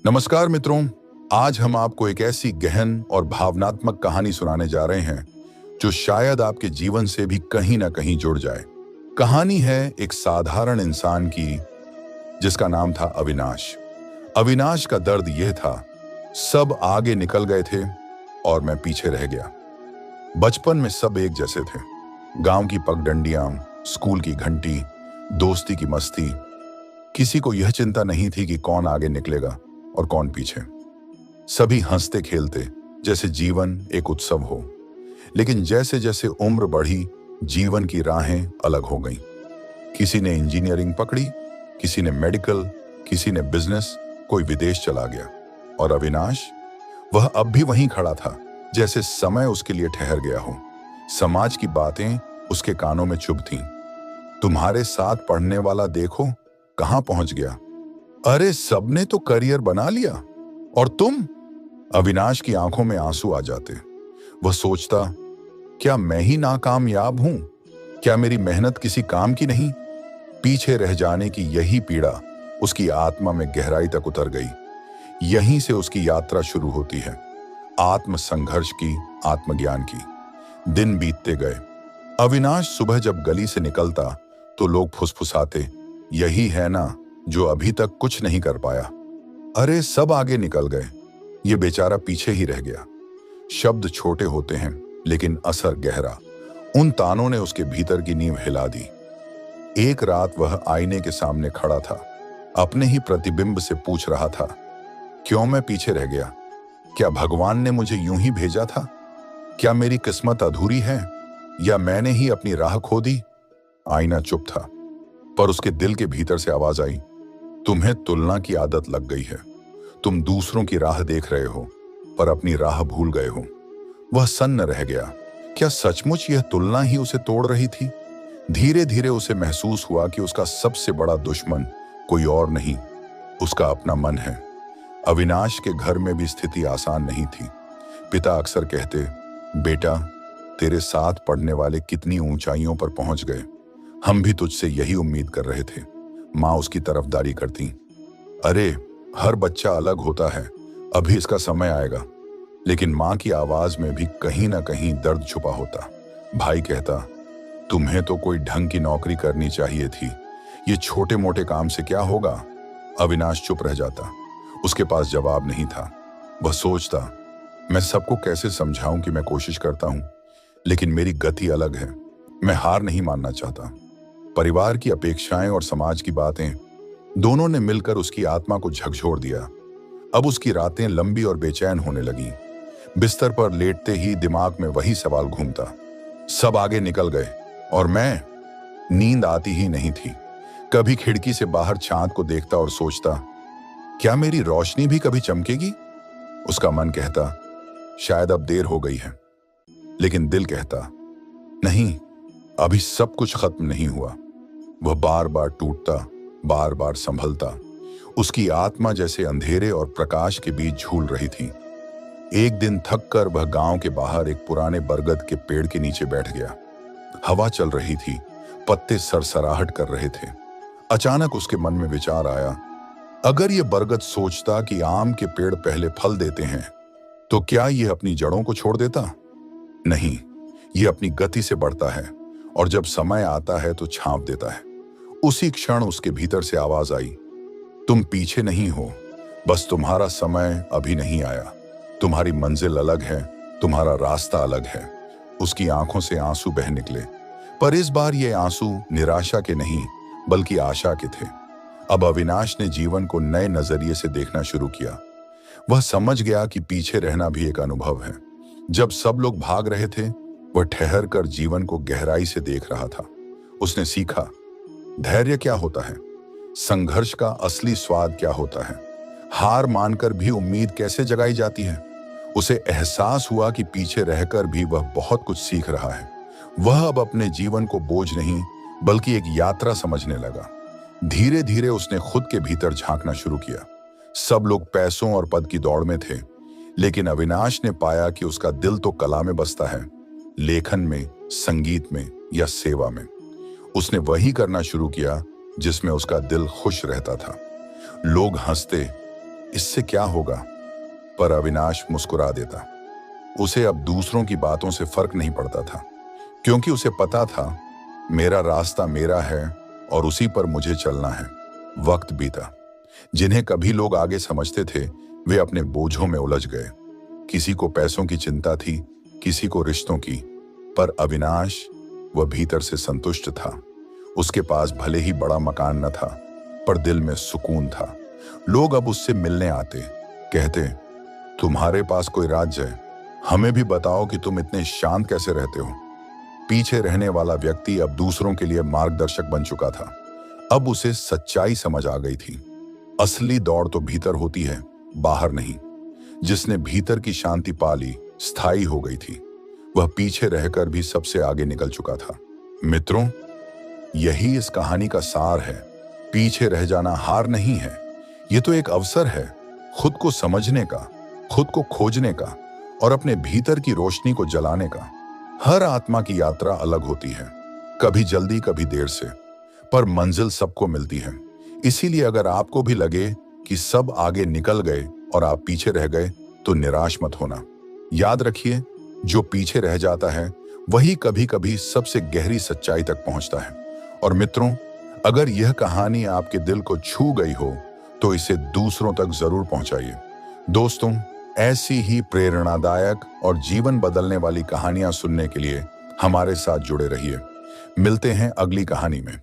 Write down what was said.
नमस्कार मित्रों, आज हम आपको एक ऐसी गहन और भावनात्मक कहानी सुनाने जा रहे हैं जो शायद आपके जीवन से भी कहीं ना कहीं जुड़ जाए। कहानी है एक साधारण इंसान की जिसका नाम था अविनाश। अविनाश का दर्द यह था, सब आगे निकल गए थे और मैं पीछे रह गया। बचपन में सब एक जैसे थे, गांव की पगडंडियां, स्कूल की घंटी, दोस्ती की मस्ती। किसी को यह चिंता नहीं थी कि कौन आगे निकलेगा और कौन पीछे। सभी हंसते खेलते जैसे जीवन एक उत्सव हो। लेकिन जैसे जैसे उम्र बढ़ी, जीवन की राहें अलग हो गईं। किसी ने इंजीनियरिंग पकड़ी, किसी ने मेडिकल, किसी ने बिजनेस, कोई विदेश चला गया। और अविनाश, वह अब भी वहीं खड़ा था, जैसे समय उसके लिए ठहर गया हो। समाज की बातें उसके कानों में चुभ थीं। तुम्हारे साथ पढ़ने वाला देखो कहां पहुंच गया। अरे सबने तो करियर बना लिया और तुम। अविनाश की आंखों में आंसू आ जाते। वह सोचता, क्या मैं ही नाकामयाब हूं? क्या मेरी मेहनत किसी काम की नहीं? पीछे रह जाने की यही पीड़ा उसकी आत्मा में गहराई तक उतर गई। यहीं से उसकी यात्रा शुरू होती है, आत्म संघर्ष की, आत्मज्ञान की। दिन बीतते गए। अविनाश सुबह जब गली से निकलता तो लोग फुसफुसाते, यही है ना जो अभी तक कुछ नहीं कर पाया। अरे सब आगे निकल गए, ये बेचारा पीछे ही रह गया। शब्द छोटे होते हैं लेकिन असर गहरा। उन तानों ने उसके भीतर की नींव हिला दी। एक रात वह आईने के सामने खड़ा था, अपने ही प्रतिबिंब से पूछ रहा था, क्यों मैं पीछे रह गया? क्या भगवान ने मुझे यूं ही भेजा था? क्या मेरी किस्मत अधूरी है या मैंने ही अपनी राह खो दी? आईना चुप था, पर उसके दिल के भीतर से आवाज आई, तुम्हें तुलना की आदत लग गई है। तुम दूसरों की राह देख रहे हो पर अपनी राह भूल गए हो। वह सन्न रह गया। क्या सचमुच यह तुलना ही उसे तोड़ रही थी? धीरे धीरे उसे महसूस हुआ कि उसका सबसे बड़ा दुश्मन कोई और नहीं, उसका अपना मन है। अविनाश के घर में भी स्थिति आसान नहीं थी। पिता अक्सर कहते, बेटा तेरे साथ पढ़ने वाले कितनी ऊंचाइयों पर पहुंच गए, हम भी तुझसे यही उम्मीद कर रहे थे। माँ उसकी तरफदारी करती, अरे हर बच्चा अलग होता है, अभी इसका समय आएगा। लेकिन माँ की आवाज में भी कहीं ना कहीं दर्द छुपा होता। भाई कहता, तुम्हें तो कोई ढंग की नौकरी करनी चाहिए थी, ये छोटे मोटे काम से क्या होगा? अविनाश चुप रह जाता। उसके पास जवाब नहीं था। वह सोचता, मैं सबको कैसे समझाऊं कि मैं कोशिश करता हूं, लेकिन मेरी गति अलग है। मैं हार नहीं मानना चाहता। परिवार की अपेक्षाएं और समाज की बातें, दोनों ने मिलकर उसकी आत्मा को झकझोर दिया। अब उसकी रातें लंबी और बेचैन होने लगीं। बिस्तर पर लेटते ही दिमाग में वही सवाल घूमता, सब आगे निकल गए और मैं? नींद आती ही नहीं थी। कभी खिड़की से बाहर चांद को देखता और सोचता, क्या मेरी रोशनी भी कभी चमकेगी? उसका मन कहता, शायद अब देर हो गई है। लेकिन दिल कहता, नहीं, अभी सब कुछ खत्म नहीं हुआ। वह बार बार टूटता, बार बार संभलता। उसकी आत्मा जैसे अंधेरे और प्रकाश के बीच झूल रही थी। एक दिन थक कर वह गांव के बाहर एक पुराने बरगद के पेड़ के नीचे बैठ गया। हवा चल रही थी, पत्ते सरसराहट कर रहे थे। अचानक उसके मन में विचार आया, अगर ये बरगद सोचता कि आम के पेड़ पहले फल देते हैं, तो क्या ये अपनी जड़ों को छोड़ देता? नहीं, ये अपनी गति से बढ़ता है और जब समय आता है तो छांव देता है। उसी क्षण उसके भीतर से आवाज आई, तुम पीछे नहीं हो, बस तुम्हारा समय अभी नहीं आया। तुम्हारी मंजिल अलग है, तुम्हारा रास्ता अलग है। उसकी आंखों से आंसू बह निकले, पर इस बार ये आंसू निराशा के नहीं बल्कि आशा के थे। अब अविनाश ने जीवन को नए नजरिए से देखना शुरू किया। वह समझ गया कि पीछे रहना भी एक अनुभव है। जब सब लोग भाग रहे थे, वह ठहर कर जीवन को गहराई से देख रहा था। उसने सीखा, धैर्य क्या होता है, संघर्ष का असली स्वाद क्या होता है, हार मानकर भी उम्मीद कैसे जगाई जाती है। उसे एहसास हुआ कि पीछे रहकर भी वह बहुत कुछ सीख रहा है। वह अब अपने जीवन को बोझ नहीं बल्कि एक यात्रा समझने लगा। धीरे धीरे उसने खुद के भीतर झांकना शुरू किया। सब लोग पैसों और पद की दौड़ में थे, लेकिन अविनाश ने पाया कि उसका दिल तो कला में बसता है, लेखन में, संगीत में या सेवा में। उसने वही करना शुरू किया जिसमें उसका दिल खुश रहता था। लोग हंसते, इससे क्या होगा? पर अविनाश मुस्कुरा देता। उसे अब दूसरों की बातों से फर्क नहीं पड़ता था, क्योंकि उसे पता था मेरा रास्ता मेरा है और उसी पर मुझे चलना है। वक्त बीता। जिन्हें कभी लोग आगे समझते थे, वे अपने बोझों में उलझ गए। किसी को पैसों की चिंता थी, किसी को रिश्तों की। पर अविनाश, वह भीतर से संतुष्ट था। उसके पास भले ही बड़ा मकान न था, पर दिल में सुकून था। लोग अब उससे मिलने आते, कहते, तुम्हारे पास कोई राज है, हमें भी बताओ कि तुम इतने शांत कैसे रहते हो। पीछे रहने वाला व्यक्ति अब दूसरों के लिए मार्गदर्शक बन चुका था। अब उसे सच्चाई समझ आ गई थी। असली दौड़ तो भीतर होती है, बाहर नहीं। जिसने भीतर की शांति पा ली, स्थायी हो गई थी। वह पीछे रहकर भी सबसे आगे निकल चुका था। मित्रों, यही इस कहानी का सार है। पीछे रह जाना हार नहीं है, ये तो एक अवसर है खुद को समझने का, खुद को खोजने का और अपने भीतर की रोशनी को जलाने का। हर आत्मा की यात्रा अलग होती है, कभी जल्दी कभी देर से, पर मंजिल सबको मिलती है। इसीलिए अगर आपको भी लगे कि सब आगे निकल गए और आप पीछे रह गए, तो निराश मत होना। याद रखिए, जो पीछे रह जाता है वही कभी कभी सबसे गहरी सच्चाई तक पहुंचता है। और मित्रों, अगर यह कहानी आपके दिल को छू गई हो, तो इसे दूसरों तक जरूर पहुंचाइए। दोस्तों, ऐसी ही प्रेरणादायक और जीवन बदलने वाली कहानियां सुनने के लिए हमारे साथ जुड़े रहिए। मिलते हैं अगली कहानी में।